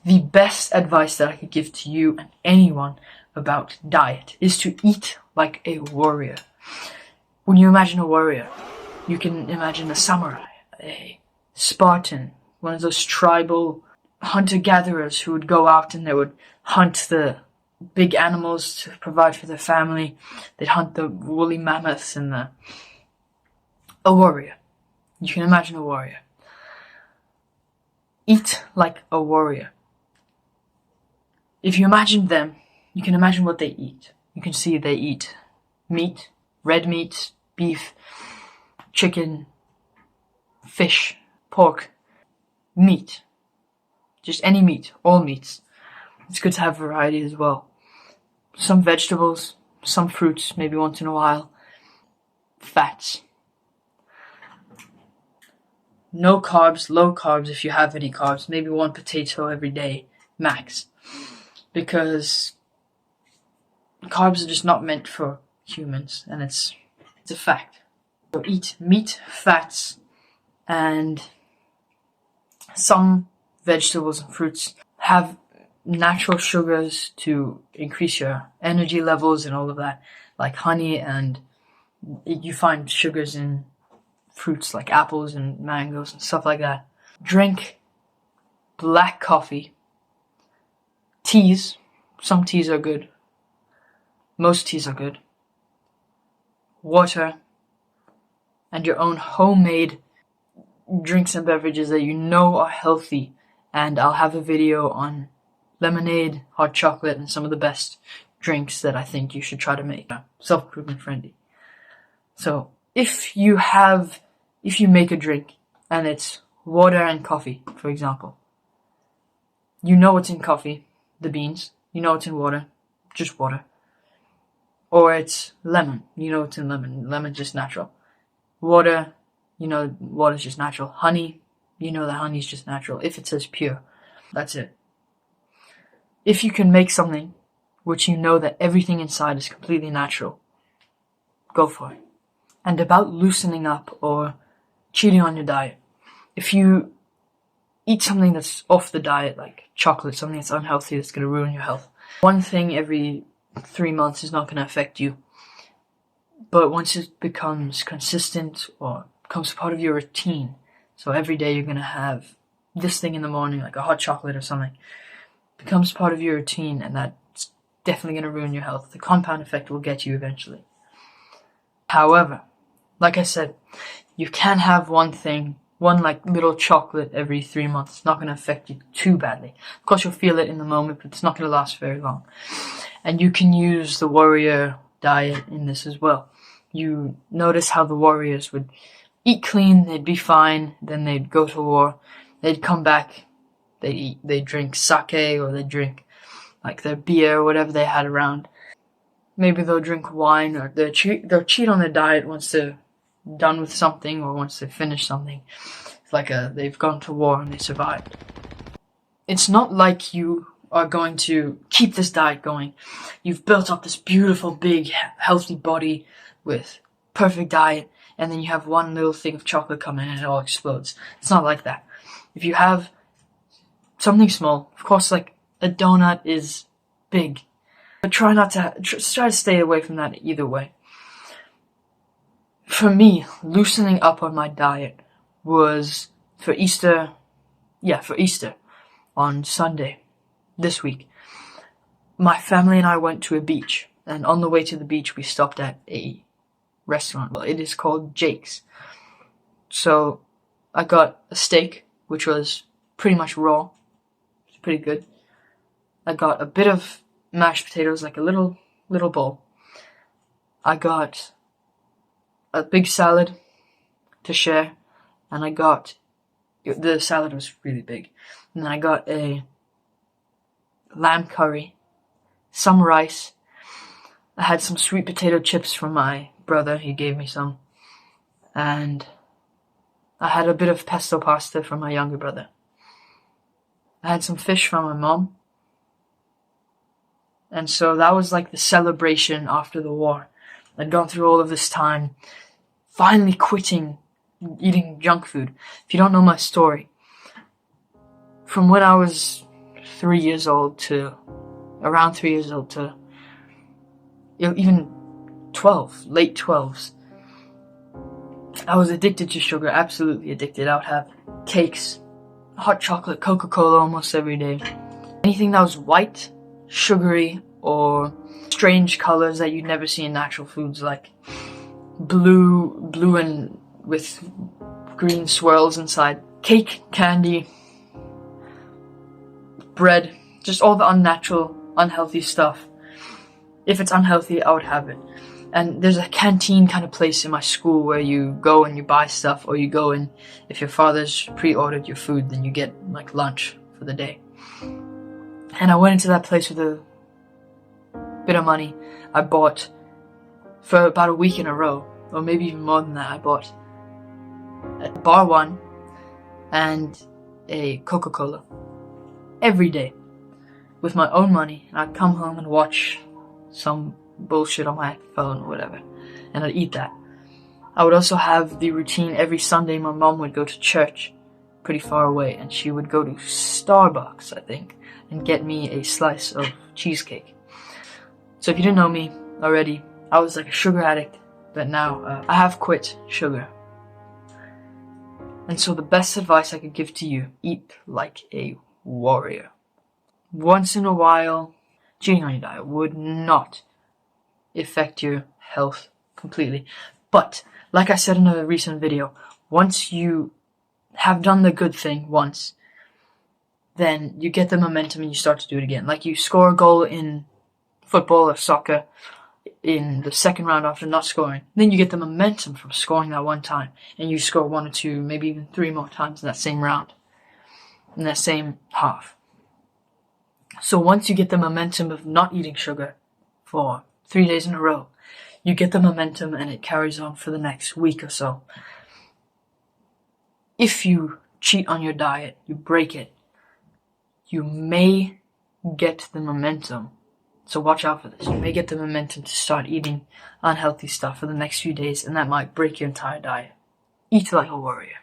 The best advice that I could give to you and anyone about diet is to eat like a warrior. When you imagine a warrior, you can imagine a samurai, a Spartan, one of those tribal hunter-gatherers who would go out and they would hunt the big animals to provide for their family. They'd hunt the woolly mammoths and a warrior. You can imagine a warrior. Eat like a warrior. If you imagine them, you can imagine what they eat. You can see they eat meat, red meat, beef, chicken, fish, pork, meat. Just any meat, all meats. It's good to have variety as well. Some vegetables, some fruits, maybe once in a while. Fats. No carbs, low carbs if you have any carbs. Maybe one potato every day, max. Because carbs are just not meant for humans, and it's a fact. So eat meat, fats, and some vegetables and fruits. Have natural sugars to increase your energy levels and all of that, like honey, and you find sugars in fruits like apples and mangoes and stuff like that. Drink black coffee. Teas. Some teas are good. Most teas are good. Water. And your own homemade drinks and beverages that you know are healthy. And I'll have a video on lemonade, hot chocolate, and some of the best drinks that I think you should try to make. Self-improvement friendly. So, if you make a drink and it's water and coffee, for example, you know what's in coffee, the beans, you know what's in water, just water. Or it's lemon, you know what's in lemon, lemon's just natural. Water, you know water's just natural. Honey, you know that honey's just natural, if it says pure. That's it. If you can make something which you know that everything inside is completely natural, go for it. And about loosening up or cheating on your diet. If you eat something that's off the diet, like chocolate, something that's unhealthy, that's going to ruin your health, one thing every 3 months is not going to affect you. But once it becomes consistent or becomes part of your routine, so every day you're going to have this thing in the morning, like a hot chocolate or something, becomes part of your routine, and that's definitely going to ruin your health. The compound effect will get you eventually. However, like I said, you can have one like little chocolate every 3 months. It's not going to affect you too badly. Of course, you'll feel it in the moment, but it's not going to last very long. And you can use the warrior diet in this as well. You notice how the warriors would eat clean, they'd be fine, then they'd go to war, they'd come back, they'd drink sake, or they'd drink like their beer or whatever they had around. Maybe they'll drink wine, or they'll cheat on their diet once they're done with something, or once they finish something. It's like they've gone to war and they survived. It's not like you are going to keep this diet going. You've built up this beautiful, big, healthy body with perfect diet, and then you have one little thing of chocolate come in and it all explodes. It's not like that. If you have something small, of course, like a donut is big, but try to stay away from that either way. For me, loosening up on my diet was for Easter on Sunday this week. My family and I went to a beach, and on the way to the beach we stopped at a restaurant. Well, it is called Jake's. So I got a steak, which was pretty much raw. It's pretty good. I got a bit of mashed potatoes, like a little bowl. I got a big salad to share, and the salad was really big. And then I got a lamb curry, some rice. I had some sweet potato chips from my brother, he gave me some. And I had a bit of pesto pasta from my younger brother. I had some fish from my mom. And so that was like the celebration after the war. I'd gone through all of this time, finally quitting eating junk food. If you don't know my story, from when I was 3 years old to around 3 years old to even 12, late 12s. I was addicted to sugar, absolutely addicted. I would have cakes, hot chocolate, Coca-Cola almost every day. Anything that was white, sugary, or strange colors that you'd never see in natural foods, like blue and with green swirls inside. Cake, candy, bread, just all the unnatural, unhealthy stuff. If it's unhealthy, I would have it. And there's a canteen kind of place in my school where you go and you buy stuff, or you go and if your father's pre-ordered your food, then you get like lunch for the day. And I went into that place with a bit of money. I bought, for about a week in a row, or maybe even more than that, I bought a Bar One and a Coca-Cola every day with my own money. And I'd come home and watch some bullshit on my phone or whatever, and I'd eat that. I would also have the routine every Sunday. My mom would go to church pretty far away, and she would go to Starbucks, I think, and get me a slice of cheesecake. So if you didn't know me already, I was like a sugar addict, but now I have quit sugar. And so the best advice I could give to you: eat like a warrior. Once in a while, cheating on your diet would not affect your health completely. But like I said in a recent video, once you have done the good thing once, then you get the momentum and you start to do it again. Like you score a goal in football or soccer in the second round after not scoring, then you get the momentum from scoring that one time, and you score 1 or 2, maybe even 3 more times in that same round, in that same half. So once you get the momentum of not eating sugar for 3 days in a row, you get the momentum and it carries on for the next week or so. If you cheat on your diet, you break it, you may get the momentum. So watch out for this. You may get the momentum to start eating unhealthy stuff for the next few days, and that might break your entire diet. Eat like a warrior.